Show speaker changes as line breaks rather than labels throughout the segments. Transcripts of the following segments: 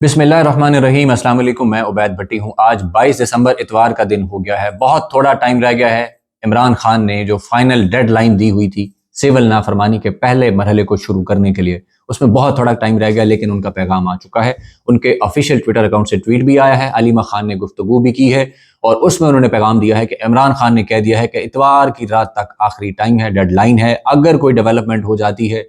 بسم اللہ الرحمن الرحیم۔ السلام علیکم، میں عبید بھٹی ہوں۔ آج 22 دسمبر اتوار کا دن ہو گیا ہے، بہت تھوڑا ٹائم رہ گیا ہے۔ عمران خان نے جو فائنل ڈیڈ لائن دی ہوئی تھی سول نافرمانی کے پہلے مرحلے کو شروع کرنے کے لیے، اس میں بہت تھوڑا ٹائم رہ گیا، لیکن ان کا پیغام آ چکا ہے۔ ان کے آفیشیل ٹویٹر اکاؤنٹ سے ٹویٹ بھی آیا ہے، علیمہ خان نے گفتگو بھی کی ہے، اور اس میں انہوں نے پیغام دیا ہے کہ عمران خان نے کہہ دیا ہے کہ اتوار کی رات تک آخری ٹائم ہے، ڈیڈ لائن ہے۔ اگر کوئی ڈیولپمنٹ ہو جاتی ہے،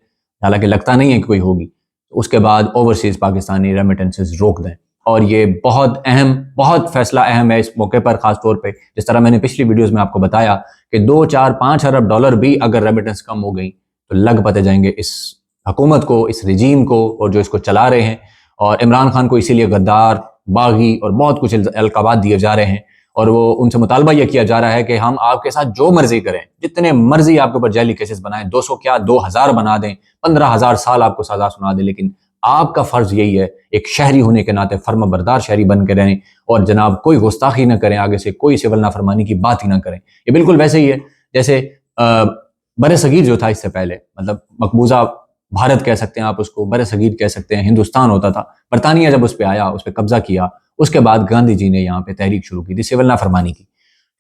حالانکہ لگتا نہیں ہے کہ کوئی ہوگی، اس کے بعد اوورسیز پاکستانی ریمیٹنسز روک دیں۔ اور یہ بہت فیصلہ اہم ہے اس موقع پر، خاص طور پہ جس طرح میں نے پچھلی ویڈیوز میں آپ کو بتایا کہ 2، 4، 5 ارب ڈالر بھی اگر ریمیٹنس کم ہو گئی تو لگ پتے جائیں گے اس حکومت کو، اس رجیم کو، اور جو اس کو چلا رہے ہیں۔ اور عمران خان کو اسی لیے غدار، باغی اور بہت کچھ القابات دیے جا رہے ہیں، اور وہ ان سے مطالبہ یہ کیا جا رہا ہے کہ ہم آپ کے ساتھ جو مرضی کریں، جتنے مرضی آپ کے اوپر جعلی کیسز بنائیں، 200 کیا 2000 بنا دیں، 15,000 سال آپ کو سزا سنا دیں، لیکن آپ کا فرض یہی ہے ایک شہری ہونے کے ناطے فرما بردار شہری بن کے رہیں، اور جناب کوئی گستاخی نہ کریں، آگے سے کوئی سول نافرمانی کی بات ہی نہ کریں۔ یہ بالکل ویسے ہی ہے جیسے بر صغیر جو تھا اس سے پہلے، مطلب مقبوضہ بھارت کہہ سکتے ہیں آپ اس کو، بر صغیر کہہ سکتے ہیں، ہندوستان ہوتا تھا، برطانیہ جب اس پہ آیا، اس پہ قبضہ کیا، اس کے بعد گاندھی جی نے یہاں پہ تحریک شروع کی تھی سول نافرمانی کی۔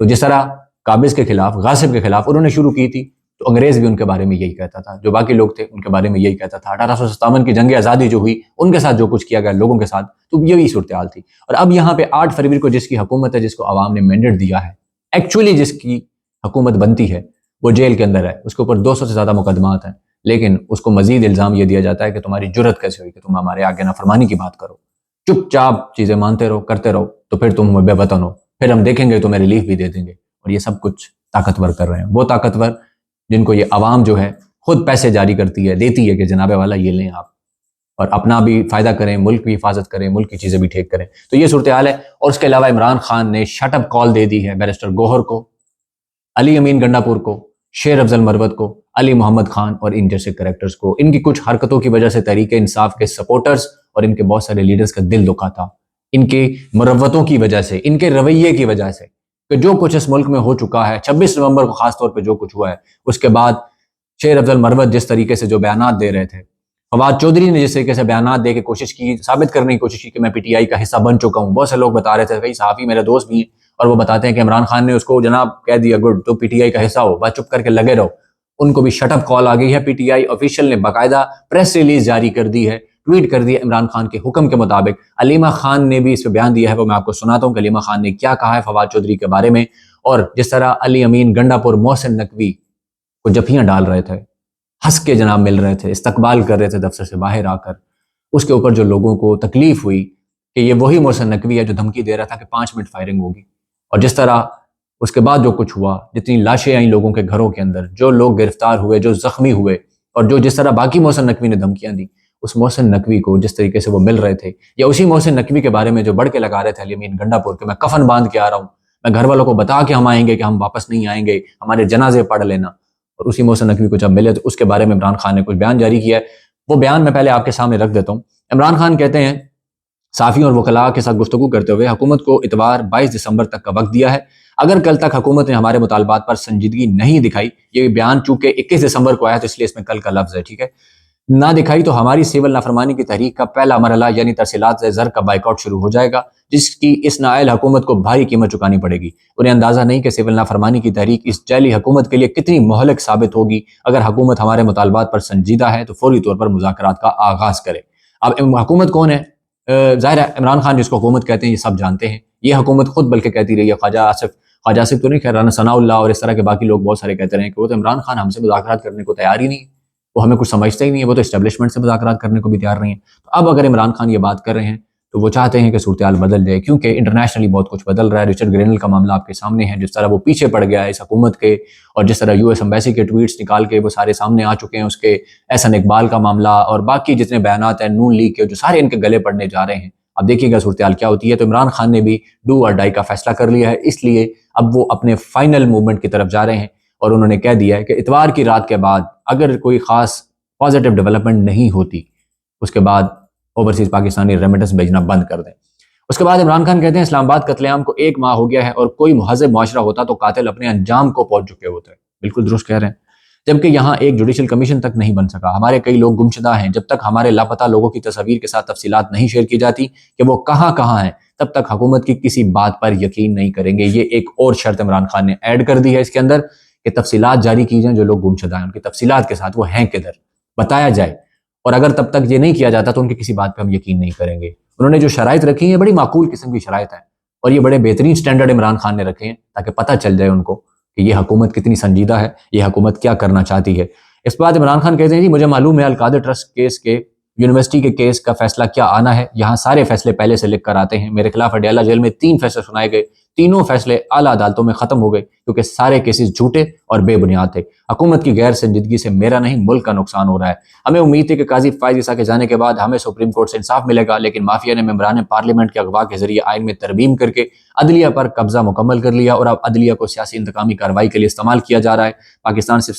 تو جس طرح قابض کے خلاف، غاصب کے خلاف انہوں نے شروع کی تھی، تو انگریز بھی ان کے بارے میں یہی کہتا تھا، جو باقی لوگ تھے ان کے بارے میں یہی کہتا تھا۔ 1857 کی جنگ آزادی جو ہوئی، ان کے ساتھ جو کچھ کیا گیا لوگوں کے ساتھ، تو یہی صورتحال تھی۔ اور اب یہاں پہ 8 فروری کو جس کی حکومت ہے، جس کو عوام نے مینڈیٹ دیا ہے، ایکچولی جس کی حکومت بنتی ہے، وہ جیل کے اندر ہے، اس کے اوپر 200 سے زیادہ مقدمات ہیں، لیکن اس کو مزید الزام یہ دیا جاتا ہے کہ تمہاری جرت کیسے ہوئی کہ تم ہمارے آگے نافرمانی کی بات کرو، چپ چاپ چیزیں مانتے رہو، کرتے رہو، تو پھر تم بے وطن ہو، پھر ہم دیکھیں گے تمہیں ریلیف بھی دے دیں گے۔ اور یہ سب کچھ طاقتور کر رہے ہیں، وہ طاقتور جن کو یہ عوام جو ہے خود پیسے جاری کرتی ہے، دیتی ہے کہ جناب والا یہ لیں آپ، اور اپنا بھی فائدہ کریں، ملک بھی حفاظت کریں، ملک کی چیزیں بھی ٹھیک کریں۔ تو یہ صورتحال ہے۔ اور اس کے علاوہ عمران خان نے شٹ اپ کال دے دی ہے بیرسٹر گوہر کو، علی امین گنڈا پور کو، شیر افضل مروت کو، علی محمد خان اور ان جیسے کریکٹرز کو۔ ان کی کچھ حرکتوں کی وجہ سے تحریک انصاف کے سپورٹرز اور ان کے بہت سارے لیڈرز کا دل دکھا تھا، ان کی مروتوں کی وجہ سے، ان کے رویے کی وجہ سے، کہ جو کچھ اس ملک میں ہو چکا ہے، 26 نومبر کو خاص طور پہ جو کچھ ہوا ہے، اس کے بعد شیر افضل مروت جس طریقے سے جو بیانات دے رہے تھے، فواد چودھری نے جس طریقے سے بیانات دے کے کوشش کی، ثابت کرنے کی کوشش کی کہ میں پی ٹی آئی کا حصہ بن چکا ہوں۔ بہت سے لوگ بتا رہے تھے، کئی صحافی میرے دوست بھی ہیں، اور وہ بتاتے ہیں کہ عمران خان نے اس کو جناب کہہ دیا گڈ تو پی ٹی آئی کا حصہ ہو، بس چپ کر کے لگے رہو۔ ان کو بھی شٹ اپ کال آ گئی ہے، پی ٹی آئی آفیشیل نے باقاعدہ پریس ریلیز جاری کر دی ہے، ٹویٹ کر دی ہے عمران خان کے حکم کے مطابق۔ علیمہ خان نے بھی اس پہ بیان دیا ہے، وہ میں آپ کو سناتا ہوں کہ علیمہ خان نے کیا کہا ہے فواد چودھری کے بارے میں۔ اور جس طرح علی امین گنڈا پور، محسن نقوی کو جفیاں ڈال رہے تھے، ہنس کے جناب مل رہے تھے، استقبال کر رہے تھے دفتر سے باہر آ کر، اس کے اوپر جو لوگوں کو تکلیف ہوئی کہ یہ وہی محسن نقوی ہے جو دھمکی دے رہا تھا کہ 5 منٹ فائرنگ ہوگی، اور جس طرح اس کے بعد جو کچھ ہوا، جتنی لاشیں آئیں لوگوں کے گھروں کے اندر، جو لوگ گرفتار ہوئے، جو زخمی ہوئے، اور جو جس طرح باقی محسن نقوی نے دھمکیاں دی، اس محسن نقوی کو جس طریقے سے وہ مل رہے تھے، یا اسی محسن نقوی کے بارے میں جو بڑھ کے لگا رہے تھے علی امین گنڈا پور کہ میں کفن باندھ کے آ رہا ہوں، میں گھر والوں کو بتا کے ہم آئیں گے کہ ہم واپس نہیں آئیں گے، ہمارے جنازے پڑھ لینا، اور اسی محسن نقوی کو جب ملے تو اس کے بارے میں عمران خان نے کچھ بیان جاری کیا ہے۔ وہ بیان میں پہلے آپ کے سامنے رکھ دیتا ہوں۔ عمران خان کہتے ہیں صحافیوں اور وکلاء کے ساتھ گفتگو کرتے ہوئے، حکومت کو اتوار 22 دسمبر تک کا وقت دیا ہے، اگر کل تک حکومت نے ہمارے مطالبات پر سنجیدگی نہیں دکھائی، یہ بیان چونکہ 21 دسمبر کو آیا تو اس لیے اس میں کل کا لفظ ہے، ٹھیک ہے، نہ دکھائی تو ہماری سول نافرمانی کی تحریک کا پہلا مرحلہ یعنی ترسیلات زر کا بائیکاٹ شروع ہو جائے گا، جس کی اس نااہل حکومت کو بھاری قیمت چکانی پڑے گی۔ انہیں اندازہ نہیں کہ سول نافرمانی کی تحریک اس جعلی حکومت کے لیے کتنی مہلک ثابت ہوگی۔ اگر حکومت ہمارے مطالبات پر سنجیدہ ہے تو فوری طور پر مذاکرات کا آغاز کرے۔ اب حکومت کون ہے؟ ظاہر ہے عمران خان جس کو حکومت کہتے ہیں یہ سب جانتے ہیں، یہ حکومت خود بلکہ کہتی رہی ہے، خواجہ آصف تو نہیں کہہ رہا، ثناء اللہ اور اس طرح کے باقی لوگ بہت سارے کہتے رہے ہیں کہ وہ تو عمران خان ہم سے مذاکرات کرنے کو تیار ہی نہیں ہے، وہ ہمیں کچھ سمجھتے ہی نہیں ہے، وہ تو اسٹیبلشمنٹ سے مذاکرات کرنے کو بھی تیار نہیں ہے۔ تو اب اگر عمران خان یہ بات کر رہے ہیں تو وہ چاہتے ہیں کہ صورتحال بدل جائے، کیونکہ انٹرنیشنلی بہت کچھ بدل رہا ہے۔ رچرڈ گرینل کا معاملہ آپ کے سامنے ہے، جس طرح وہ پیچھے پڑ گیا ہے اس حکومت کے، اور جس طرح یو ایس ایمبیسی کے ٹویٹس نکال کے وہ سارے سامنے آ چکے ہیں، اس کے احسن اقبال کا معاملہ اور باقی جتنے بیانات ہیں نون لیگ کے، جو سارے ان کے گلے پڑنے جا رہے ہیں۔ اب دیکھیے گا صورتحال کیا ہوتی ہے۔ تو عمران خان نے بھی ڈو اور ڈائی کا فیصلہ کر لیا ہے، اس لیے اب وہ اپنے فائنل موومنٹ کی طرف جا رہے ہیں، اور انہوں نے کہہ دیا ہے کہ اتوار کی رات کے بعد اگر کوئی خاص پازیٹیو ڈیولپمنٹ نہیں ہوتی، اس کے بعد اوورسیز پاکستانی ریمیٹنس بھیجنا بند کر دیں۔ اس کے بعد عمران خان کہتے ہیں اسلام آباد قتل عام کو 1 ماہ ہو گیا ہے، اور کوئی مہذب معاشرہ ہوتا تو قاتل اپنے انجام کو پہنچ چکے ہوتے۔ بالکل درست کہہ رہے ہیں۔ جبکہ یہاں ایک جوڈیشل کمیشن تک نہیں بن سکا. ہمارے کئی لوگ گمشدہ ہیں. جب تک ہمارے لاپتہ لوگوں کی تصاویر کے ساتھ تفصیلات نہیں شیئر کی جاتی کہ وہ کہاں کہاں ہیں، تب تک حکومت کی کسی بات پر یقین نہیں کریں گے. یہ ایک اور شرط عمران خان نے ایڈ کر دی ہے اس کے اندر کہ تفصیلات جاری کی جائیں. جو لوگ گمشدہ ہیں ان کی تفصیلات کے ساتھ وہ ہیں کدھر بتایا جائے، اور اگر تب تک یہ نہیں کیا جاتا تو ان کی کسی بات پہ ہم یقین نہیں کریں گے. انہوں نے جو شرائط رکھی ہیں بڑی معقول قسم کی شرائط ہیں، اور یہ بڑے بہترین سٹینڈرڈ عمران خان نے رکھے ہیں تاکہ پتہ چل جائے ان کو کہ یہ حکومت کتنی سنجیدہ ہے، یہ حکومت کیا کرنا چاہتی ہے. اس کے بعد عمران خان کہتے ہیں جی مجھے معلوم ہے القادر ٹرسٹ کیس کے یونیورسٹی کے کیس کا فیصلہ کیا آنا ہے. یہاں سارے فیصلے پہلے سے لکھ کر آتے ہیں. میرے خلاف اڈیالہ جیل میں 3 فیصلے سنائے گئے. تینوں فیصلے اعلیٰ عدالتوں میں ختم ہو گئے کیونکہ سارے کیسز جھوٹے اور بے بنیاد تھے. حکومت کی غیر سنجیدگی سے میرا نہیں ملک کا نقصان ہو رہا ہے. ہمیں امید تھی کہ قاضی فائز عیسیٰ کے جانے کے بعد ہمیں سپریم کورٹ سے انصاف ملے گا، لیکن مافیا نے ممبران پارلیمنٹ کے اغوا کے ذریعے آئین میں ترمیم کر کے عدلیہ پر قبضہ مکمل کر لیا، اور اب عدلیہ کو سیاسی انتقامی کارروائی کے لیے استعمال کیا جا رہا ہے. پاکستان صرف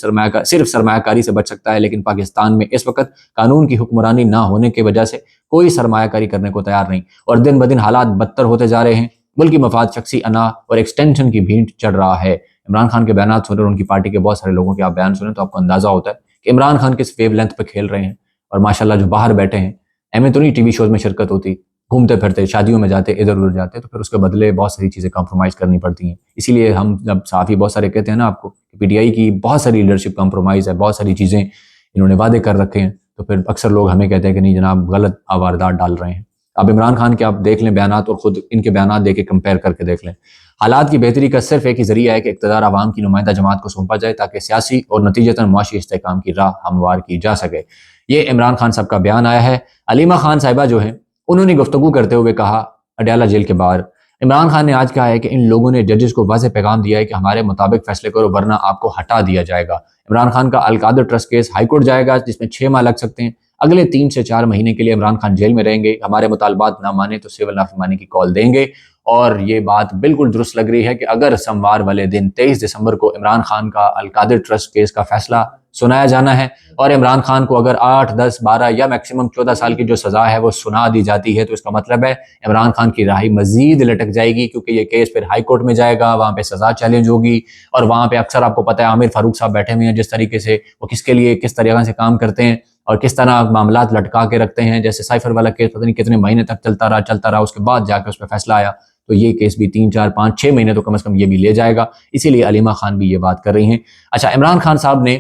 سرمایہ کاری سے بچ سکتا ہے، لیکن پاکستان میں اس وقت قانون کی حکمرانی نہ ہونے کی وجہ سے کوئی سرمایہ کاری کرنے کو تیار نہیں، اور دن بدن حالات بدتر ہوتے جا رہے ہیں. ملکی مفاد، شخصی انا اور ایکسٹینشن کی بھینٹ چڑھ رہا ہے. عمران خان کے بیانات سن رہے اور ان کی پارٹی کے بہت سارے لوگوں کے آپ بیان سنیں تو آپ کو اندازہ ہوتا ہے کہ عمران خان کس ویو لینتھ پہ کھیل رہے ہیں. اور ماشاءاللہ جو باہر بیٹھے ہیں، ہمیں تو نہیں ٹی وی شوز میں شرکت ہوتی، گھومتے پھرتے شادیوں میں جاتے ادھر ادھر جاتے، تو پھر اس کے بدلے بہت ساری چیزیں کمپرومائز کرنی پڑتی ہیں. اسی لیے ہم جب صحافی بہت سارے کہتے ہیں نا آپ کو کہ پی ٹی آئی کی بہت ساری لیڈرشپ کمپرومائز ہے، بہت ساری چیزیں انہوں نے وعدے کر رکھے ہیں، تو پھر اکثر لوگ ہمیں کہتے ہیں کہ نہیں جناب غلط واردات ڈال رہے ہیں. اب عمران خان کے آپ دیکھ لیں بیانات اور خود ان کے بیانات دے کے کمپیئر کر کے دیکھ لیں. حالات کی بہتری کا صرف ایک ہی ذریعہ ہے کہ اقتدار عوام کی نمائندہ جماعت کو سونپا جائے تاکہ سیاسی اور نتیجتاً معاشی استحکام کی راہ ہموار کی جا سکے. یہ عمران خان صاحب کا بیان آیا ہے. علیمہ خان صاحبہ جو ہیں انہوں نے گفتگو کرتے ہوئے کہا اڈیالہ جیل کے باہر، عمران خان نے آج کہا ہے کہ ان لوگوں نے ججز کو واضح پیغام دیا ہے کہ ہمارے مطابق فیصلے کرو ورنہ آپ کو ہٹا دیا جائے گا. عمران خان کا القادر ٹرسٹ کیس ہائی کورٹ جائے گا جس میں 6 ماہ لگ سکتے ہیں. اگلے 3 سے 4 مہینے کے لیے عمران خان جیل میں رہیں گے. ہمارے مطالبات نہ مانے تو سول نافرمانی کی کال دیں گے. اور یہ بات بالکل درست لگ رہی ہے کہ اگر سوموار والے دن 23 دسمبر کو عمران خان کا القادر ٹرسٹ کیس کا فیصلہ سنایا جانا ہے اور عمران خان کو اگر 8 10 12 یا میکسیمم 14 سال کی جو سزا ہے وہ سنا دی جاتی ہے، تو اس کا مطلب ہے عمران خان کی رہائی مزید لٹک جائے گی، کیونکہ یہ کیس پھر ہائی کورٹ میں جائے گا، وہاں پہ سزا چیلنج ہوگی، اور وہاں پہ اکثر آپ کو پتہ ہے عامر فاروق صاحب بیٹھے ہوئے ہیں، جس طریقے سے وہ کس کے لیے کس طریقے سے کام کرتے ہیں اور کس طرح معاملات لٹکا کے رکھتے ہیں. جیسے سائفر والا کیس پتہ نہیں کتنے مہینے تک چلتا رہا، اس کے بعد جا کے اس پہ فیصلہ آیا، تو یہ کیس بھی 3 4 5 6 مہینے تو کم از کم یہ بھی لے جائے گا. اسی لیے علیمہ خان بھی یہ بات کر رہی ہیں. اچھا، عمران خان صاحب نے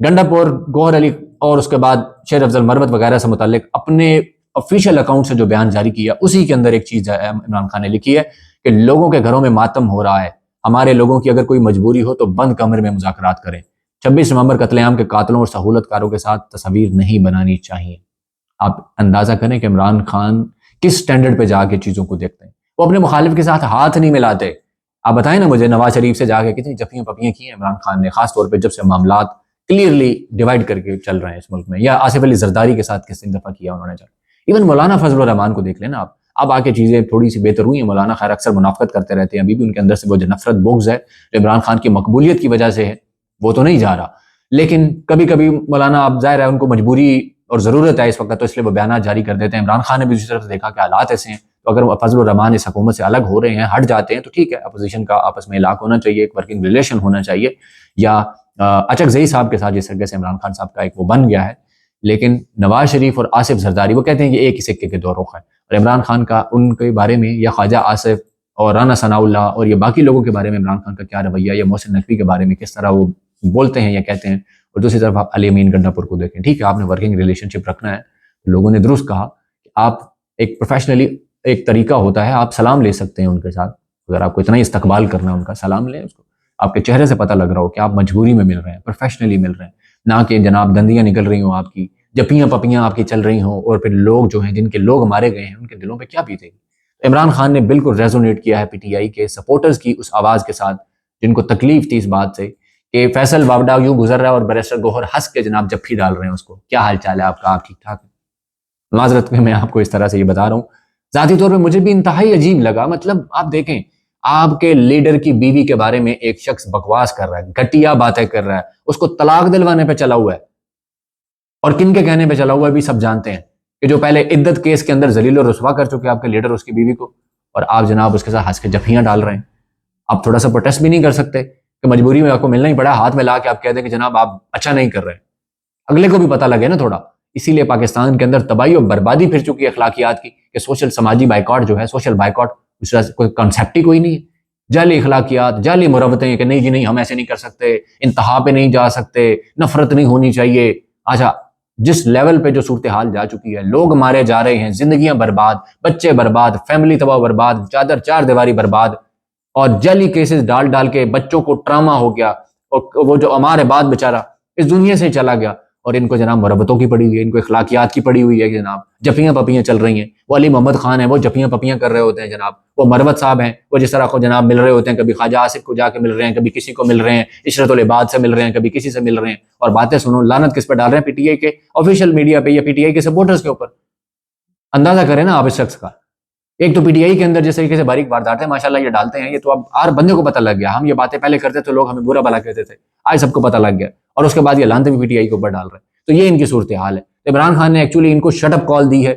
گنڈا پور، گوہر علی اور اس کے بعد شیر افضل مروت وغیرہ سے متعلق اپنے آفیشیل اکاؤنٹ سے جو بیان جاری کیا، اسی کے اندر ایک چیز عمران خان نے لکھی ہے کہ لوگوں کے گھروں میں ماتم ہو رہا ہے، ہمارے لوگوں کی اگر کوئی مجبوری ہو تو بند کمرے میں مذاکرات کریں. 26 نومبر قتل عام کے قاتلوں اور سہولت کاروں کے ساتھ تصاویر نہیں بنانی چاہیے. آپ اندازہ کریں کہ عمران خان کس سٹینڈرڈ پہ جا کے چیزوں کو دیکھتے ہیں. وہ اپنے مخالف کے ساتھ ہاتھ نہیں ملاتے. آپ بتائیں نا مجھے، نواز شریف سے جا کے کتنی جفیاں پپیاں کی ہیں عمران خان نے، خاص طور پہ جب سے معاملات کلیئرلی ڈیوائیڈ کر کے چل رہے ہیں اس ملک میں، یا آصف علی زرداری کے ساتھ کس دفعہ کیا انہوں نے جا. ایون مولانا فضل الرحمان کو دیکھ لینا آپ، اب آ کے چیزیں تھوڑی سی بہتر ہوئی ہیں. مولانا خیر اکثر منافقت کرتے رہتے ہیں، ابھی بھی ان کے اندر سے وہ جو نفرت بغض ہے جو عمران خان کی مقبولیت کی وجہ سے ہے وہ تو نہیں جا رہا. لیکن کبھی کبھی مولانا، اب ظاہر ہے ان کو مجبوری اور ضرورت ہے اس وقت، تو اس لیے وہ بیانات جاری کر دیتے ہیں. عمران خان نے بھی دوسری طرف سے دیکھا کہ حالات ایسے ہیں، تو اگر فضل الرحمان اس حکومت سے الگ ہو رہے ہیں، ہٹ جاتے ہیں، تو ٹھیک ہے، اپوزیشن کا آپس میں الاق ہونا چاہیے، ایک ورکنگ ریلیشن ہونا چاہیے. یا اچک زئی صاحب کے ساتھ جس طریقے سے عمران خان صاحب کا ایک وہ بن گیا ہے. لیکن نواز شریف اور آصف زرداری وہ کہتے ہیں یہ ایک ہی سکے کے دو رخ ہیں. اور عمران خان کا ان کے بارے میں، یا خواجہ آصف اور رانا ثناء اللہ اور یہ باقی لوگوں کے بارے میں عمران خان کا کیا رویہ، یا محسن نقوی کے بارے میں کس طرح وہ بولتے ہیں یا کہتے ہیں. اور دوسری طرف آپ علی امین گنڈا پور کو دیکھیں. ٹھیک ہے، آپ نے ورکنگ ریلیشن شپ رکھنا ہے، لوگوں نے درست کہا کہ آپ ایک پروفیشنلی ایک طریقہ ہوتا ہے، آپ سلام لے سکتے ہیں ان کے ساتھ، اگر آپ کو اتنا ہی استقبال کرنا ہے ان کا، سلام لیں اس کو. آپ کے چہرے سے پتہ لگ رہا ہو کہ آپ مجبوری میں مل رہے ہیں، پروفیشنلی مل رہے ہیں، نہ کہ جناب دندیاں نکل رہی ہوں آپ کی، جپیاں پپیاں آپ کی چل رہی ہوں، اور پھر لوگ جو ہیں جن کے لوگ مارے گئے ہیں ان کے دلوں پہ کیا بیتے گی. عمران خان نے بالکل ریزونیٹ کیا ہے پی ٹی آئی کے سپورٹرز کی اس آواز کے ساتھ جن کو تکلیف تھی اس بات سے کہ فیصل واوڈا یوں گزر رہا ہے اور بیرسٹر گوہر ہنس کے جناب جپھی ڈال رہے ہیں اس کو. کیا حال چال ہے آپ کا، آپ ٹھیک ٹھاک ہیں؟ معذرت میں آپ کو اس طرح سے یہ بتا رہا ہوں. ذاتی طور پہ مجھے بھی انتہائی عجیب لگا. مطلب آپ دیکھیں، آپ کے لیڈر کی بیوی کے بارے میں ایک شخص بکواس کر رہا ہے، گھٹیا باتیں کر رہا ہے، اس کو طلاق دلوانے پہ چلا ہوا ہے، اور کن کے کہنے پہ چلا ہوا ہے بھی سب جانتے ہیں کہ جو پہلے عدت کیس کے اندر ذلیل و رسوا کر چکے آپ کے لیڈر اس کی بیوی کو، اور آپ جناب اس کے ساتھ ہنس کے جفیاں ڈال رہے ہیں. آپ تھوڑا سا پروٹیسٹ بھی نہیں کر سکتے کہ مجبوری میں آپ کو ملنا ہی پڑا, ہاتھ میں لا کے آپ کہہ دیں کہ جناب آپ اچھا نہیں کر رہے, اگلے کو بھی پتہ لگے نا تھوڑا. اسی لیے پاکستان کے اندر تباہی اور بربادی پھر چکی ہے اخلاقیات کی, کہ سوشل سماجی بائیکاٹ جو ہے, سوشل بائیکاٹ اس طرح کوئی کنسیپٹ ہی کوئی نہیں ہے. جعلی اخلاقیات, جعلی مروتیں کہ نہیں جی نہیں ہم ایسے نہیں کر سکتے, انتہا پہ نہیں جا سکتے, نفرت نہیں ہونی چاہیے. اچھا, جس لیول پہ جو صورتحال جا چکی ہے, لوگ مارے جا رہے ہیں, زندگیاں برباد, بچے برباد, فیملی تباہ برباد, چادر چار دیواری برباد, اور جعلی کیسز ڈال ڈال کے بچوں کو ٹراما ہو گیا, اور وہ جو ہمارے بعد بیچارہ اس دنیا سے چلا گیا, اور ان کو جناب مربتوں کی پڑی ہوئی ہے, ان کو اخلاقیات کی پڑی ہوئی ہے, جناب جفیاں پپیاں چل رہی ہیں. وہ علی محمد خان ہیں, وہ جفیاں پپیاں کر رہے ہوتے ہیں جناب. وہ مربت صاحب ہیں, وہ جس طرح کو جناب مل رہے ہوتے ہیں, کبھی خواجہ آصف کو جا کے مل رہے ہیں, کبھی کسی کو مل رہے ہیں, عشرت العباد سے مل رہے ہیں, کبھی کسی سے مل رہے ہیں, اور باتیں سنو, لعنت کس پہ ڈال رہے ہیں؟ پی ٹی آئی کے آفیشیل میڈیا پہ یا پی ٹی آئی کے سپورٹرز کے اوپر. اندازہ کریں نا آپ اس شخص کا. ایک تو پی ٹی آئی کے اندر جس طریقے سے باریک وارداتیں ماشاءاللہ یہ ڈالتے ہیں, یہ تو اب ہر بندے کو پتہ لگ گیا. ہم یہ باتیں پہلے کرتے تھے, لوگ ہمیں برا بھلا کہتے تھے, آج سب کو پتہ لگ گیا, اور اس کے بعد یہ لانتے بھی پی ٹی آئی کے اوپر ڈال رہے ہیں. تو یہ ان کی صورتحال ہے. عمران خان نے ایکچولی ان کو شٹ اپ کال دی ہے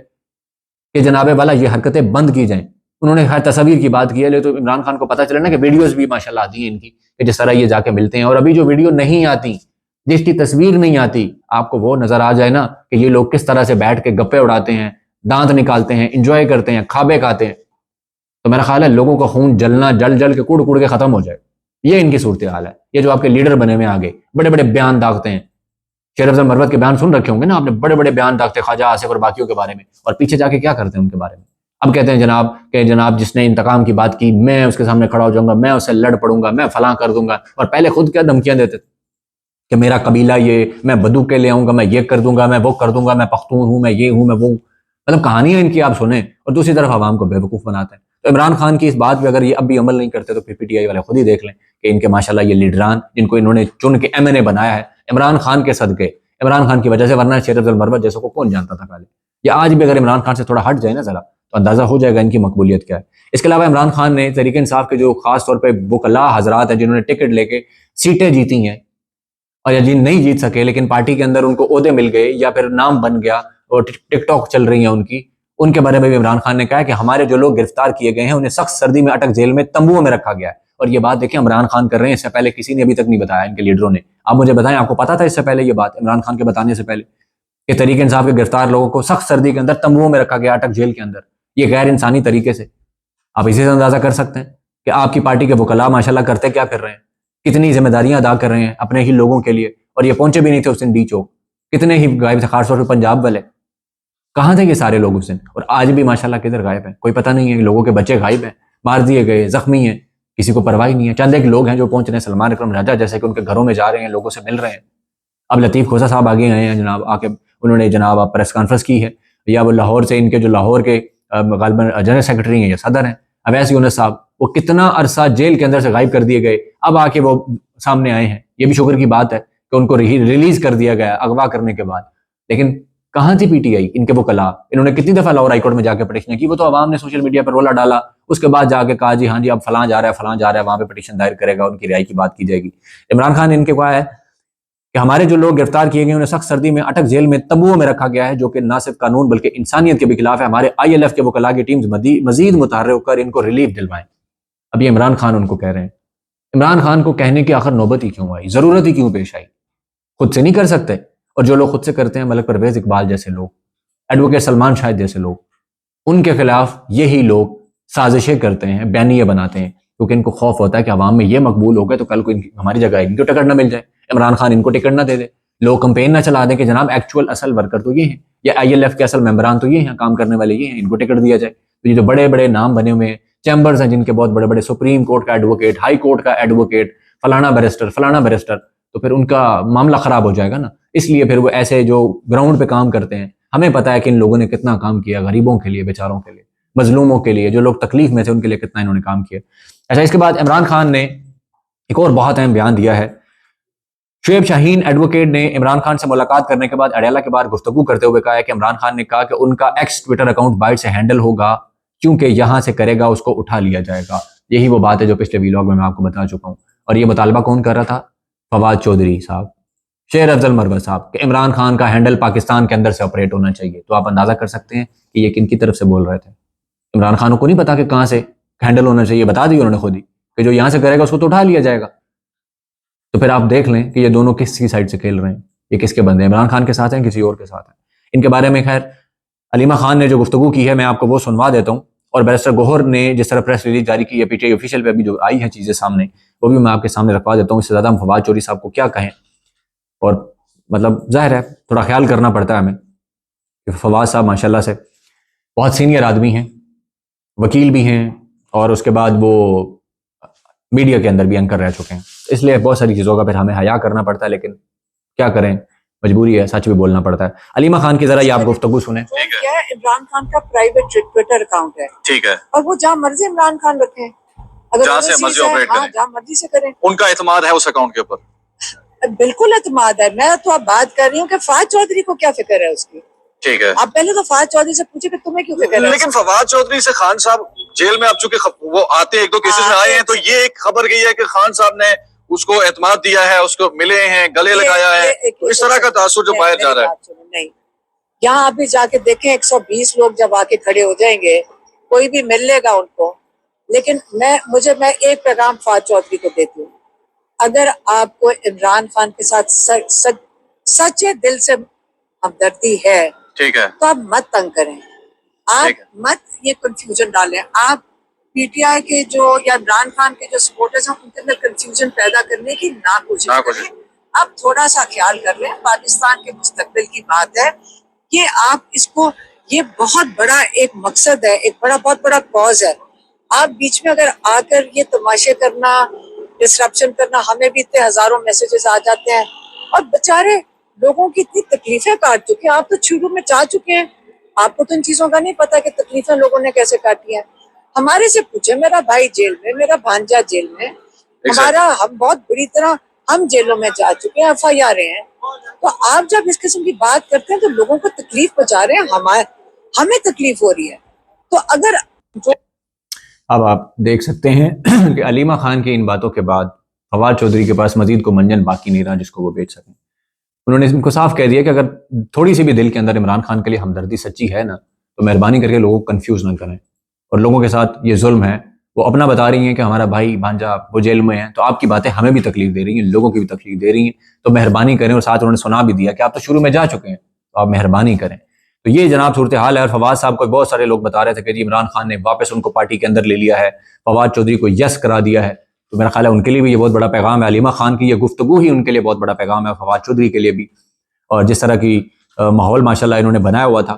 کہ جناب والا یہ حرکتیں بند کی جائیں. انہوں نے خیر تصاویر کی بات کی ہے, لیکن تو عمران خان کو پتہ چلا نا کہ ویڈیوز بھی ماشاءاللہ آتی ہیں ان کی, کہ جس طرح یہ جا کے ملتے ہیں. اور ابھی جو ویڈیو نہیں آتی, جس کی تصویر نہیں آتی, آپ کو وہ نظر آ جائے نا کہ یہ لوگ کس طرح سے بیٹھ کے گپے اڑاتے ہیں, دانت نکالتے ہیں, انجوائے کرتے ہیں, کھابے کھاتے ہیں, تو میرا خیال ہے لوگوں کا خون جلنا جل جل کے کڑ کڑ کے ختم ہو جائے. یہ ان کی صورتحال ہے. یہ جو آپ کے لیڈر بنے ہوئے آگے بڑے بڑے بیان داغتے ہیں, شیر افضل مروت کے بیان سن رکھے ہوں گے نا آپ نے, بڑے بڑے بیان داغتے خواجہ آصف اور باقیوں کے بارے میں, اور پیچھے جا کے کیا کرتے ہیں ان کے بارے میں. اب کہتے ہیں جناب کہ جناب جس نے انتقام کی بات کی میں اس کے سامنے کھڑا ہو جاؤں گا, میں اس سے لڑ پڑوں گا, میں فلاں کر دوں گا. اور پہلے خود کیا دھمکیاں دیتے تھے کہ میرا قبیلہ یہ, میں بدو کے لے آؤں گا, میں یہ کر دوں گا, میں وہ کر دوں گا, میں پختون ہوں, میں یہ ہوں, میں وہ. مطلب کہانیاں ان کی آپ سنیں, اور دوسری طرف عوام کو بیوقوف بناتے ہیں. تو عمران خان کی اس بات پہ اگر یہ اب بھی عمل نہیں کرتے تو پھر پی ٹی آئی والے خود ہی دیکھ لیں کہ ان کے ماشاءاللہ یہ لیڈران جن کو انہوں نے چن کے ایم این اے بنایا ہے عمران خان کے صدقے, عمران خان کی وجہ سے, ورنہ شیر افضل مروت جیسے کو کون جانتا تھا پہلے. یا آج بھی اگر عمران خان سے تھوڑا ہٹ جائے نا ذرا, تو اندازہ ہو جائے گا ان کی مقبولیت کیا ہے. اس کے علاوہ عمران خان نے تحریک انصاف کے جو خاص طور پہ وکلاء حضرات ہیں جنہوں نے ٹکٹ لے کے سیٹیں جیتی ہیں, اور یا جن نہیں جیت سکے لیکن پارٹی کے اندر ان کو عہدے مل گئے یا پھر نام بن گیا اور ٹک ٹاک چل رہی ہیں ان کے بارے میں بھی عمران خان نے کہا کہ ہمارے جو لوگ گرفتار کیے گئے ہیں انہیں سخت سردی میں اٹک جیل میں تمبوؤں میں رکھا گیا ہے. اور یہ بات دیکھیں عمران خان کر رہے ہیں, اس سے پہلے کسی نے ابھی تک نہیں بتایا ان کے لیڈروں نے. آپ مجھے بتائیں, آپ کو پتا تھا اس سے پہلے یہ بات عمران خان کے بتانے سے پہلے کہ تحریک انصاف کے گرفتار لوگوں کو سخت سردی کے اندر تمبوؤں میں رکھا گیا, اٹک جیل کے اندر, یہ غیر انسانی طریقے سے. آپ اسی سے اندازہ کر سکتے ہیں کہ آپ کی پارٹی کے وکلاء ماشاءاللہ کرتے کیا پھر رہے ہیں, کتنی ذمہ داریاں ادا کر رہے ہیں اپنے ہی لوگوں کے لیے. اور یہ پہنچے بھی نہیں تھے اس دن ڈی چوک, کتنے ہی غائب تھے, خاص طور پہ پنجاب والے. کہاں تھے یہ سارے لوگ اس دن؟ اور آج بھی ماشاءاللہ کدھر غائب ہیں, کوئی پتہ نہیں ہے. لوگوں کے بچے غائب ہیں, مار دیے گئے, زخمی ہیں, کسی کو پرواہ نہیں ہے. چند ایک لوگ ہیں جو پہنچ رہے ہیں, سلمان اکرم راجہ جیسے کہ ان کے گھروں میں جا رہے ہیں, لوگوں سے مل رہے ہیں. اب لطیف کھوسہ صاحب آگے آئے ہیں جناب, آ کے انہوں نے جناب پریس کانفرنس کی ہے. یا وہ لاہور سے ان کے جو لاہور کے غالباً جنرل سیکرٹری ہیں یا صدر ہیں اویس یونس صاحب, وہ کتنا عرصہ جیل کے اندر سے غائب کر دیے گئے, اب آ کے وہ سامنے آئے ہیں. یہ بھی شکر کی بات ہے کہ ان کو ریلیز کر دیا گیا اغوا کرنے کے بعد. لیکن کہاں تھی پی ٹی آئی, ان کے وکلاء؟ انہوں نے کتنی دفعہ لاہور ہائی کورٹ میں جا کے پٹیشن کی, وہ تو عوام نے سوشل میڈیا پر رولا ڈالا, اس کے بعد جا کے کہا جی ہاں جی اب فلاں جا رہا ہے, فلاں جا رہا ہے, وہاں پہ پٹیشن دائر کرے گا, ان کی رہائی کی بات کی جائے گی. عمران خان نے ان کے کہا ہے کہ ہمارے جو لوگ گرفتار کیے گئے انہیں سخت سردی میں اٹک جیل میں تمبوؤں میں رکھا گیا ہے, جو کہ نہ صرف قانون بلکہ انسانیت کے بھی خلاف ہے. ہمارے آئی ایل ایف کے وکلاء کی ٹیمز مزید متحرک ہو کر ان کو ریلیف دلوائیں. اب یہ عمران خان ان کو کہہ رہے ہیں. عمران خان کو کہنے کی آخر نوبت ہی کیوں آئی, ضرورت ہی کیوں پیش آئی؟ خود سے نہیں کر سکتے. اور جو لوگ خود سے کرتے ہیں, ملک پرویز اقبال جیسے لوگ, ایڈوکیٹ سلمان شاہد جیسے لوگ, ان کے خلاف یہی لوگ سازشیں کرتے ہیں, بیانیے بناتے ہیں, کیونکہ ان کو خوف ہوتا ہے کہ عوام میں یہ مقبول ہو گئے تو کل کو ہماری جگہ ان کو ٹکٹ نہ مل جائے, عمران خان ان کو ٹکٹ نہ دے دے, لوگ کمپین نہ چلا دیں کہ جناب ایکچوئل اصل ورکر تو یہ ہیں, یا آئی ایل ایف کے اصل ممبران تو یہ ہیں, کام کرنے والے یہ ہیں, ان کو ٹکٹ دیا جائے. تو یہ جو بڑے بڑے نام بنے ہوئے ہیں, چیمبرز ہیں جن کے بہت بڑے بڑے, سپریم کورٹ کا ایڈوکیٹ, ہائی کورٹ کا ایڈوکیٹ, فلانا بیرسٹر فلانا بیرسٹر, تو پھر ان کا معاملہ خراب ہو جائے گا نا. اس لیے پھر وہ ایسے جو گراؤنڈ پہ کام کرتے ہیں, ہمیں پتہ ہے کہ ان لوگوں نے کتنا کام کیا غریبوں کے لیے, بیچاروں کے لیے, مظلوموں کے لیے, جو لوگ تکلیف میں تھے ان کے لیے کتنا انہوں نے کام کیا. اچھا, اس کے بعد عمران خان نے ایک اور بہت اہم بیان دیا ہے. شعیب شاہین ایڈوکیٹ نے عمران خان سے ملاقات کرنے کے بعد اڈیالہ کے بعد گفتگو کرتے ہوئے کہا ہے کہ عمران خان نے کہا کہ ان کا ایکس ٹویٹر اکاؤنٹ بائٹ سے ہینڈل ہوگا, کیونکہ یہاں سے کرے گا اس کو اٹھا لیا جائے گا. یہی وہ بات ہے جو پچھلے ویلاگ میں آپ کو بتا چکا ہوں. اور یہ مطالبہ کون کر رہا تھا؟ فواد چودھری صاحب, شیر افضل مروت صاحب, کہ عمران خان کا ہینڈل پاکستان کے اندر سے آپریٹ ہونا چاہیے. تو آپ اندازہ کر سکتے ہیں کہ یہ کن کی طرف سے بول رہے تھے. عمران خان کو نہیں پتا کہ کہاں سے ہینڈل ہونا چاہیے, بتا دی انہوں نے خود ہی کہ جو یہاں سے کرے گا اس کو تو اٹھا لیا جائے گا. تو پھر آپ دیکھ لیں کہ یہ دونوں کس کی سائڈ سے کھیل رہے ہیں، یہ کس کے بندے ہیں، عمران خان کے ساتھ ہیں کسی اور کے ساتھ ہیں۔ ان کے بارے میں خیر علیمہ خان نے جو گفتگو کی ہے میں آپ کو وہ سنوا دیتا ہوں، اور بیرسٹر گوہر نے جس طرح پریس ریلیز جاری کی ہے پی ٹی آئی آفیشیل پہ ابھی جو آئی ہیں چیزیں سامنے، وہ بھی میں آپ کے سامنے رکھوا دیتا ہوں۔ اس سے زیادہ ہم فواد چودھری صاحب کو کیا کہیں، اور مطلب ظاہر ہے تھوڑا خیال کرنا پڑتا ہے ہمیں کہ فواد صاحب ماشاءاللہ سے بہت سینئر آدمی ہیں، وکیل بھی ہیں، اور اس کے بعد وہ میڈیا کے اندر بھی اینکر رہ چکے ہیں، اس لیے بہت ساری چیزوں کا پھر ہمیں حیا کرنا پڑتا ہے، لیکن کیا کریں مجبوری ہے، سچ بھی بولنا پڑتا ہے۔ علیمہ خان کی ذرا یہ آپ گفتگو سنیں۔
کیا ہے، عمران خان کا پرائیویٹ ٹویٹر اکاؤنٹ ہے، ٹھیک ہے، اور وہ جہاں مرضی عمران خان رکھیں، اگر جہاں سے مرضی آپریٹ کریں، جہاں مرضی سے کریں، ان کا اعتماد ہے اس اکاؤنٹ کے اوپر، بالکل اعتماد ہے۔ میں تو اب بات کر رہی ہوں کہ فواد چودھری کو کیا فکر ہے اس کی، ٹھیک ہے، آپ پہلے تو فواد چودھری سے پوچھے کہ تمہیں کیوں فکر ہے۔ لیکن فواد چودھری سے خان صاحب جیل میں اب چونکہ وہ آتے ایک دو کیسز میں آئے ہیں، تو یہ ایک خبر گئی ہے کہ خان صاحب نے اس کو اعتماد دیا ہے، اس کو ملے ہیں، گلے لگایا ہے، اس طرح کا تاثر جو باہر جا رہا ہے۔ نہیں، یہاں ابھی جا کے دیکھیں 120 لوگ جب آ کے کھڑے ہو جائیں گے، کوئی بھی مل لے گا ان کو، لیکن میں ایک پیغام فواد چودھری کو دیتی ہوں، اگر آپ کو عمران خان کے ساتھ سچے دل سے ہمدردی ہے، ٹھیک ہے، تو آپ مت تنگ کریں، آپ مت یہ کنفیوژن ڈالیں، آپ پی ٹی آئی کے جو یا عمران خان کے جو سپورٹرز ہیں ان کے اندر کنفیوژن پیدا کرنے کی نہ کوشش کریں۔ آپ تھوڑا سا خیال کر لیں، پاکستان کے مستقبل کی بات ہے، کہ آپ اس کو، یہ بہت بڑا ایک مقصد ہے، ایک بہت بڑا کاز ہے، آپ بیچ میں اگر آ کر یہ تماشے کرنا، ڈسرپشن کرنا، ہمیں بھی اتنے ہزاروں میسیجز آ جاتے ہیں، اور بےچارے لوگوں کی اتنی تکلیفیں کاٹ چکے ہیں، آپ تو شروع میں چاہ چکے ہیں، آپ کو تو ان چیزوں کا نہیں پتا کہ تکلیفیں لوگوں نے کیسے کاٹی ہیں۔ ہمارے سے پوچھے، میرا بھائی جیل میں، میرا بھانجا جیل میں، ہم بہت بری طرح ہم جیلوں میں جا چکے ہیں، ایف آئی آر ہیں، تو آپ جب اس قسم کی بات کرتے ہیں تو لوگوں کو تکلیف پہنچا رہے ہیں، ہمیں تکلیف ہو رہی ہے۔ تو اگر
اب آپ دیکھ سکتے ہیں کہ علیمہ خان کی ان باتوں کے بعد فواد چودھری کے پاس مزید کو منجن باقی نہیں رہا جس کو وہ بیچ سکیں۔ انہوں نے ان کو صاف کہہ دیا کہ اگر تھوڑی سی بھی دل کے اندر عمران خان کے لیے ہمدردی سچی ہے نا، تو مہربانی کر کے لوگوں کو کنفیوز نہ کریں، اور لوگوں کے ساتھ یہ ظلم ہے، وہ اپنا بتا رہی ہیں کہ ہمارا بھائی بھانجا وہ جیل میں ہیں، تو آپ کی باتیں ہمیں بھی تکلیف دے رہی ہیں، لوگوں کی بھی تکلیف دے رہی ہیں، تو مہربانی کریں۔ اور ساتھ انہوں نے سنا بھی دیا کہ آپ تو شروع میں جا چکے ہیں، تو آپ مہربانی کریں۔ تو یہ جناب صورتحال ہے، اور فواد صاحب کو بہت سارے لوگ بتا رہے تھے کہ جی عمران خان نے واپس ان کو پارٹی کے اندر لے لیا ہے، فواد چودھری کو یس کرا دیا ہے، تو میرا خیال ہے ان کے لیے بھی یہ بہت بڑا پیغام ہے، علیمہ خان کی یہ گفتگو ہی ان کے لیے بہت بڑا پیغام ہے، فواد چودھری کے لیے بھی۔ اور جس طرح کی ماحول ماشاءاللہ انہوں نے بنایا ہوا تھا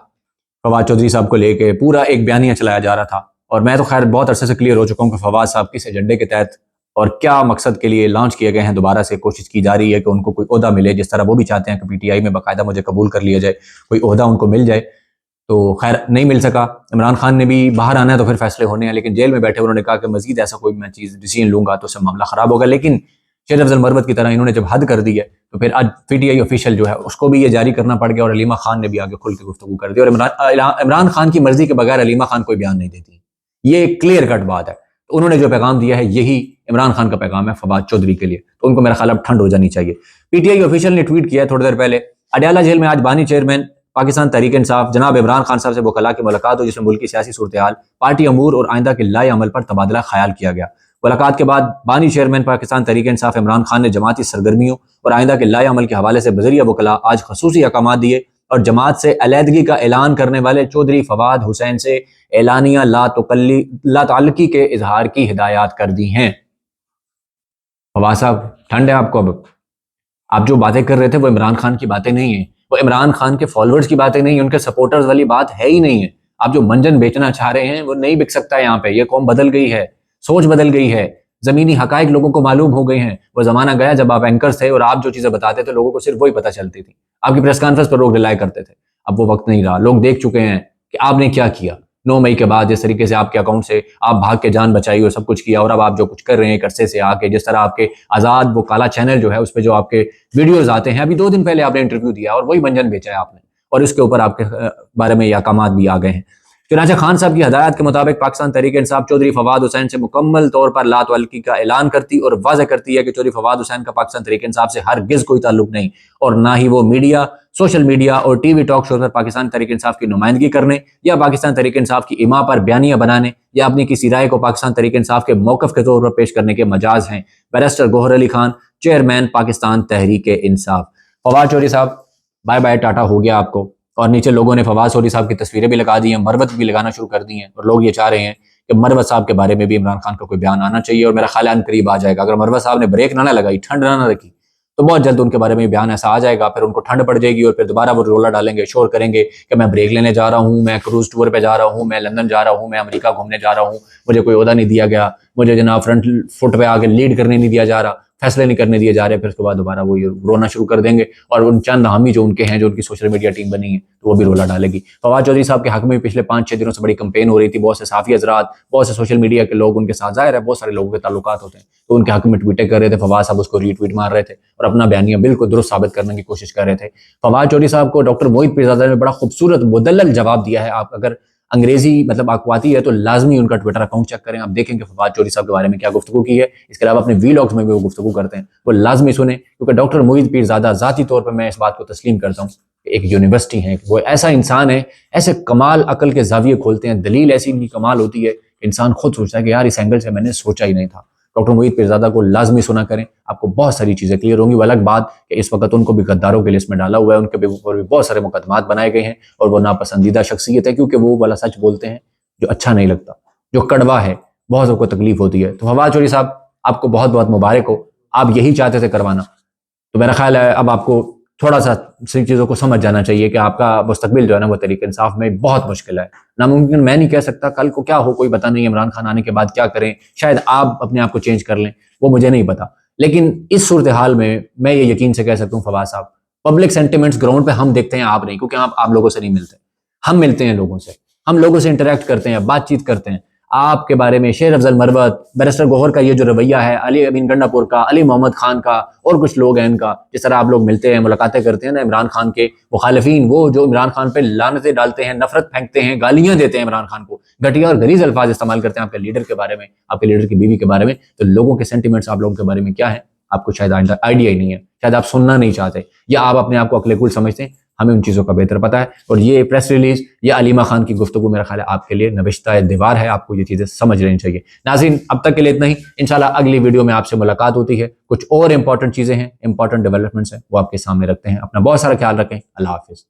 فواد چودھری صاحب کو لے کے، پورا ایک بیانیہ چلایا جا رہا تھا، اور میں تو خیر بہت عرصے سے کلیئر ہو چکا ہوں کہ فواد صاحب کس ایجنڈے کے تحت اور کیا مقصد کے لیے لانچ کیے گئے ہیں، دوبارہ سے کوشش کی جا رہی ہے کہ ان کو کوئی عہدہ ملے، جس طرح وہ بھی چاہتے ہیں کہ پی ٹی آئی میں باقاعدہ مجھے قبول کر لیا جائے، کوئی عہدہ ان کو مل جائے، تو خیر نہیں مل سکا۔ عمران خان نے بھی باہر آنا ہے تو پھر فیصلے ہونے ہیں، لیکن جیل میں بیٹھے انہوں نے کہا کہ مزید ایسا کوئی میں چیز ڈیسیژن لوں گا تو اس سے معاملہ خراب ہوگا، لیکن شیر افضل مروت کی طرح انہوں نے جب حد کر دی ہے تو پھر آج پی ٹی آئی آفیشیل جو ہے اس کو بھی یہ جاری کرنا پڑ گیا، اور علیمہ خان نے بھی آگے کھل کے گفتگو کر دی، اور عمران خان کی مرضی کے بغیر علیمہ خان کوئی بیان نہیں دیتی، یہ کلیئر کٹ بات ہے۔ تو انہوں نے جو پیغام دیا ہے یہی عمران خان کا پیغام ہے فواد چودھری کے لیے، تو ان کو میرا خیال اب ٹھنڈ ہو جانی چاہیے۔ پی ٹی آئی آفیشیل نے ٹویٹ کیا ہے تھوڑی دیر پہلے، اڈیالہ جیل میں آج بانی چیئرمین پاکستان تحریک انصاف جناب عمران خان صاحب سے وکلاء کی ملاقات ہو، جس میں ملک کی سیاسی صورتحال، پارٹی امور اور آئندہ کے لائے عمل پر تبادلہ خیال کیا گیا۔ ملاقات کے بعد بانی چیئرمین پاکستان تحریک انصاف عمران خان نے جماعتی سرگرمیوں اور آئندہ کے لائے عمل کے حوالے سے بذریعہ وکلاء آج خصوصی احکامات دیے، اور جماعت سے علیحدگی کا اعلان کرنے والے چودھری فواد حسین سے اعلانیہ لا تعلقی کے اظہار کی ہدایات کر دی ہیں۔ فواد صاحب ٹھنڈ ہے آپ کو، اب آپ جو باتیں کر رہے تھے وہ عمران خان کی باتیں نہیں ہیں، وہ عمران خان کے فالوورز کی باتیں نہیں ہیں، ان کے سپورٹرز والی بات ہے ہی نہیں ہے۔ آپ جو منجن بیچنا چاہ رہے ہیں وہ نہیں بک سکتا یہاں پہ، یہ قوم بدل گئی ہے، سوچ بدل گئی ہے، زمینی حقائق لوگوں کو معلوم ہو گئے ہیں۔ وہ زمانہ گیا جب آپ اینکرز تھے اور آپ جو چیزیں بتاتے تھے لوگوں کو صرف وہی پتہ چلتی تھی، آپ کی پریس کانفرنس پر لوگ ریلائی کرتے تھے، اب وہ وقت نہیں رہا۔ لوگ دیکھ چکے ہیں کہ آپ نے کیا کیا 9 مئی کے بعد، جس طریقے سے آپ کے اکاؤنٹ سے آپ بھاگ کے جان بچائی اور سب کچھ کیا، اور اب آپ جو کچھ کر رہے ہیں ایک عرصے سے آ کے، جس طرح آپ کے آزاد وہ کالا چینل جو ہے اس پہ جو آپ کے ویڈیوز آتے ہیں، ابھی 2 دن پہلے آپ نے انٹرویو دیا اور وہی منجن بیچا ہے آپ نے، اور اس کے اوپر آپ کے بارے میں یہ احکامات بھی آ گئے ہیں۔ چنانچہ خان صاحب کی ہدایات کے مطابق پاکستان تحریک انصاف چودھری فواد حسین سے مکمل طور پر لا تعلقی کا اعلان کرتی اور واضح کرتی ہے کہ چودھری فواد حسین کا پاکستان تحریک انصاف سے ہرگز کوئی تعلق نہیں، اور نہ ہی وہ میڈیا، سوشل میڈیا اور ٹی وی ٹاک شو پر پاکستان تحریک انصاف کی نمائندگی کرنے یا پاکستان تحریک انصاف کی ایما پر بیانیہ بنانے یا اپنی کسی رائے کو پاکستان تحریک انصاف کے موقف کے طور پر پیش کرنے کے مجاز ہیں۔ بیرسٹر گوہر علی خان چیئرمین پاکستان تحریک انصاف۔ فواد چودھری صاحب بائے بائے، ٹاٹا ہو گیا آپ کو۔ اور نیچے لوگوں نے فواد چودھری صاحب کی تصویریں بھی لگا دی ہیں، مروت بھی لگانا شروع کر دی ہیں، اور لوگ یہ چاہ رہے ہیں کہ مروت صاحب کے بارے میں بھی عمران خان کا کوئی بیان آنا چاہیے، اور میرا خیال ان قریب آ جائے گا۔ اگر مروت صاحب نے بریک نہ لگائی، ٹھنڈ نہ رکھی، تو بہت جلد ان کے بارے میں بیان ایسا آ جائے گا، پھر ان کو ٹھنڈ پڑ جائے گی اور پھر دوبارہ وہ رولا ڈالیں گے، شور کریں گے کہ میں بریک لینے جا رہا ہوں، میں کروز ٹور پہ جا رہا ہوں، میں لندن جا رہا ہوں، میں امریکہ گھومنے جا رہا ہوں، مجھے کوئی عہدہ نہیں دیا گیا، مجھے جناب فرنٹ فٹ پہ آگے لیڈ کرنے نہیں دیا جا رہا، فیصلے نہیں کرنے دیے جا رہے۔ پھر اس کے بعد دوبارہ وہ یہ رونا شروع کر دیں گے، اور ان چند حامی جو ان کے ہیں، جو ان کی سوشل میڈیا ٹیم بنی ہے، تو وہ بھی رولا ڈالے گی۔ فواد چودھری صاحب کے حق میں پچھلے 5-6 دنوں سے بڑی کمپین ہو رہی تھی، بہت سے صحافی حضرات، بہت سے سوشل میڈیا کے لوگ ان کے ساتھ، ظاہر ہے بہت سارے لوگوں کے تعلقات ہوتے ہیں، تو ان کے حق میں ٹویٹیں کر رہے تھے، فواد صاحب اس کو ری ٹویٹ مار رہے تھے اور اپنا بیانیہ بالکل درست ثابت کرنے کی کوشش کر رہے تھے۔ فواد چودھری صاحب کو ڈاکٹر موحد پیرزادہ نے بڑا خوبصورت مدلل جواب دیا ہے۔ آپ اگر انگریزی آپ کو آتی ہے تو لازمی ان کا ٹویٹر اکاؤنٹ چیک کریں، آپ دیکھیں کہ فواد چودھری صاحب کے بارے میں کیا گفتگو کی ہے۔ اس کے علاوہ اپنے ویلاگز میں بھی وہ گفتگو کرتے ہیں، وہ لازمی سنیں، کیونکہ ڈاکٹر موحد پیرزادہ ذاتی طور پہ میں اس بات کو تسلیم کرتا ہوں کہ ایک یونیورسٹی ہے، وہ ایسا انسان ہے، ایسے کمال عقل کے زاویے کھولتے ہیں، دلیل ایسی ان کی کمال ہوتی ہے، انسان خود سوچتا ہے کہ یار اس اینگل سے میں نے سوچا ہی نہیں تھا۔ ڈاکٹر موحد پیرزادہ کو لازمی سنا کریں، آپ کو بہت ساری چیزیں کلیئر ہوں گی۔ وہ الگ بات کہ اس وقت ان کو بھی غداروں کے لسٹ میں ڈالا ہوا ہے، ان کے اوپر بھی بہت سارے مقدمات بنائے گئے ہیں، اور وہ ناپسندیدہ شخصیت ہے، کیونکہ وہ والا سچ بولتے ہیں جو اچھا نہیں لگتا، جو کڑوا ہے، بہت کو تکلیف ہوتی ہے۔ تو فواد چودھری صاحب آپ کو بہت بہت مبارک ہو، آپ یہی چاہتے تھے کروانا، تو میرا خیال ہے اب آپ کو تھوڑا سا سی چیزوں کو سمجھ جانا چاہیے کہ آپ کا مستقبل جو ہے نا وہ تحریک انصاف میں بہت مشکل ہے، ناممکن میں نہیں کہہ سکتا، کل کو کیا ہو کوئی پتہ نہیں، عمران خان آنے کے بعد کیا کریں، شاید آپ اپنے آپ کو چینج کر لیں، وہ مجھے نہیں پتا، لیکن اس صورتحال میں یہ یقین سے کہہ سکتا ہوں فواد صاحب، پبلک سینٹیمنٹس گراؤنڈ پہ ہم دیکھتے ہیں، آپ نہیں، کیونکہ آپ لوگوں سے نہیں ملتے، ہم ملتے ہیں لوگوں سے، ہم لوگوں سے انٹریکٹ کرتے ہیں، بات چیت کرتے ہیں۔ آپ کے بارے میں شیر افضل مروت، بیرسٹر گوہر کا یہ جو رویہ ہے، علی امین گنڈا پور کا، علی محمد خان کا، اور کچھ لوگ ہیں ان کا، جس طرح آپ لوگ ملتے ہیں، ملاقاتیں کرتے ہیں نا، عمران خان کے مخالفین، وہ جو عمران خان پہ لعنتیں ڈالتے ہیں، نفرت پھینکتے ہیں، گالیاں دیتے ہیں عمران خان کو، گھٹیا اور غلیظ الفاظ استعمال کرتے ہیں آپ کے لیڈر کے بارے میں، آپ کے لیڈر کی بیوی کے بارے میں، تو لوگوں کے سینٹیمنٹس آپ لوگوں کے بارے میں کیا ہیں، آپ کو شاید آئیڈیا ہی نہیں ہے، شاید آپ سننا نہیں چاہتے، یا آپ اپنے آپ کو عقل کل سمجھتے ہیں، ہمیں ان چیزوں کا بہتر پتہ ہے۔ اور یہ پریس ریلیز، یہ علیمہ خان کی گفتگو میرا خیال ہے آپ کے لیے نوشتہ دیوار ہے، آپ کو یہ چیزیں سمجھ لینی چاہیے۔ ناظرین اب تک کے لیے اتنا ہی، انشاءاللہ اگلی ویڈیو میں آپ سے ملاقات ہوتی ہے، کچھ اور امپورٹنٹ چیزیں ہیں، امپورٹنٹ ڈیولپمنٹس ہیں، وہ آپ کے سامنے رکھتے ہیں۔ اپنا بہت سارا خیال رکھیں، اللہ حافظ۔